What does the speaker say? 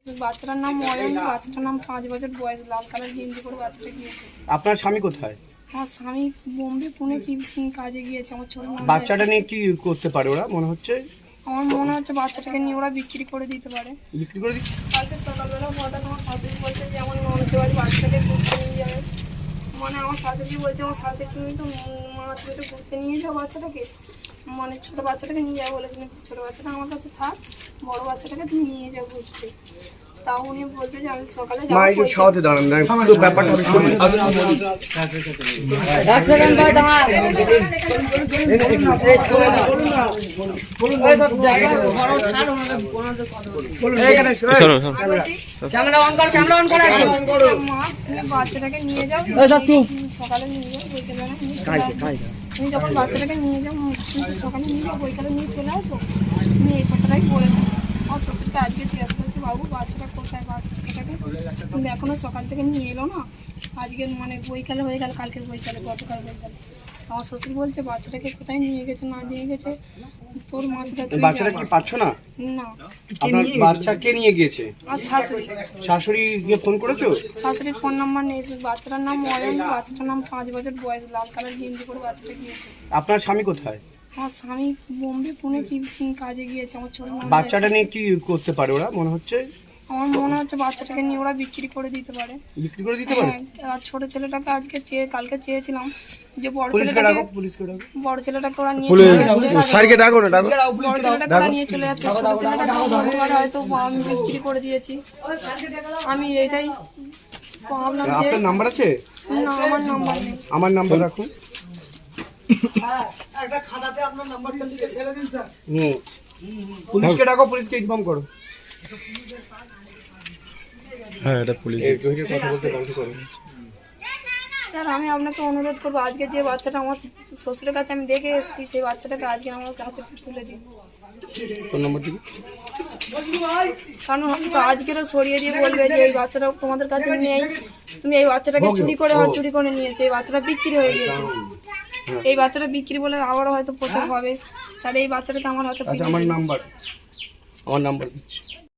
বাচ্চাটার নাম ময়ন, বাচ্চাটার নাম 5 বছর বয়স, লাল কালার গেঞ্জি পরে বাচ্চাটা গিয়েছে। আপনার স্বামী কোথায়? আমার স্বামী বোম্বে পুনে কি কাজে গিয়েছে। আমার ছোট নাম বাচ্চাটা নিয়ে কি করতে পারে ওরা মনে হচ্ছে? আমার মনে হচ্ছে বাচ্চাটাকে নিয়ে ওরা বিক্রি করে দিতে পারে। বিক্রি করে দিচ্ছে। কালকে সকালবেলা হঠাৎ আমার শাশুড়ি বলছে যে আমার ননদের বাড়ি বাচ্চাটাকে ঘুরতে নিয়ে যাবে। মানে আমার শাশুড়ি বলছে, আমার শাশুড়ি তুমি তো মা তুমি তো ঘুরতে নিয়ে যাও বাচ্চাটাকে, মানে ছোটো বাচ্চাটাকে নিয়ে যাবো বলেছেন। ছোটো বাচ্চাটা আমার কাছে থাক, বড়ো বাচ্চাটাকে তুমি নিয়ে যাও ঘুরতে। তাও উনি বলছে যে আমি সকালে মা একটু ছাওয়াতে দাঁড়ান, ব্যাপারটা শুনুন। এক সেকেন্ড ভাই দাঁড়া। ক্যামেরা অন কর, ক্যামেরা অন কর। মা তুমি বাচ্চাটাকে নিয়ে যাও, সকালে নিয়ে যাও বইকালে তুমি যখন বাচ্চাটাকে নিয়ে যাও সকালে নিয়ে যাও বইকালে নিয়ে চলে আসো। তুমি এই কথাটাই বলেছি। আমার শ্বশুরকে আজকে জিজ্ঞাসা করছি, বাবু বাচ্চাটা কোথায়, বাচ্চাটাকে কিন্তু এখনো সকাল থেকে নিয়ে এলো না। আজকে মানে বইকালে হয়ে গেল, কালকে বইকালে, গতকাল বইকালে। আমার শ্বশুর বলছে বাচ্চাটাকে কোথায় নিয়ে গেছে না নিয়ে গেছে তোর মাছটা। বাচ্চাটা কি পাচ্ছ না? না। আপনার বাচ্চা কে নিয়ে গিয়েছে? আর শাশুড়ি। শাশুড়ি গিয়ে ফোন করেছো? শাশুড়ির ফোন নাম্বার নেই। বাচ্চাটার নাম ময়ন, বাচ্চাটার নাম 5 বছর বয়স, লাল কালার গেঞ্জি পরে বাচ্চাটা গিয়েছে। আপনার স্বামী কোথায়? আমার স্বামী বোম্বে পুনে কি কাজে গিয়েছে। আমার ছোট নাম বাচ্চাটা নিয়ে কি করতে পারে ওরা মনে হচ্ছে? আমার মনে হচ্ছে বাচ্চাটাকে নিয়ে ওরা বিক্রি করে দিতে পারে। বিক্রি করে দিতে পারে। আর ছোট ছেলেটাকে আজকে কালকে চেয়েছিলাম যে বড় পুলিশকে ছেলেটাকে, ডাকো, পুলিশকে ডাকো। বড় ছেলেটাকে ওরা নিয়ে চলে যাচ্ছে। স্যারকে ডাকো না, ডাকো। বড় ছেলেটাকে ওরা নিয়ে চলে যাচ্ছে, ছোট ছেলেটাকে মঙ্গলবার হয়তো আমি বিক্রি করে দিয়েছি। আমি এটাই ভাবলাম যে আপনার নাম্বার আছে? না, আমার নাম্বার নেই। আমার নাম্বার রাখুন। একটা খাতাতে আপনার নাম্বারটা লিখে ছেড়ে দিন স্যার। পুলিশকে ডাকো, পুলিশকে ইনফর্ম করো। হ্যাঁ এটা পুলিশ। কথা বলতে বন্ধ করো। স্যার আমি আপনাকে অনুরোধ করবো, আজকে যে বাচ্চাটা আমার শ্বশুরের কাছে আমি দেখে এসেছি সেই বাচ্চাটাকে আজকে আমার হাতে তুলে দিন। ফোন নম্বর দিন। কারণ হয়তো আজকেরও সরিয়ে দিয়ে বলবে যে এই বাচ্চাটা তোমাদের কাছে নেই, তুমি এই বাচ্চাটাকে চুরি করে নিয়েছে, এই বাচ্চাটা বিক্রি হয়ে গেছে। এই বাচ্চাটা বিক্রি বলে আবারও হয়তো প্রচার হবে। স্যার এই বাচ্চাটাকে আমার হাতে আচ্ছা আমার নাম্বার দিচ্ছি।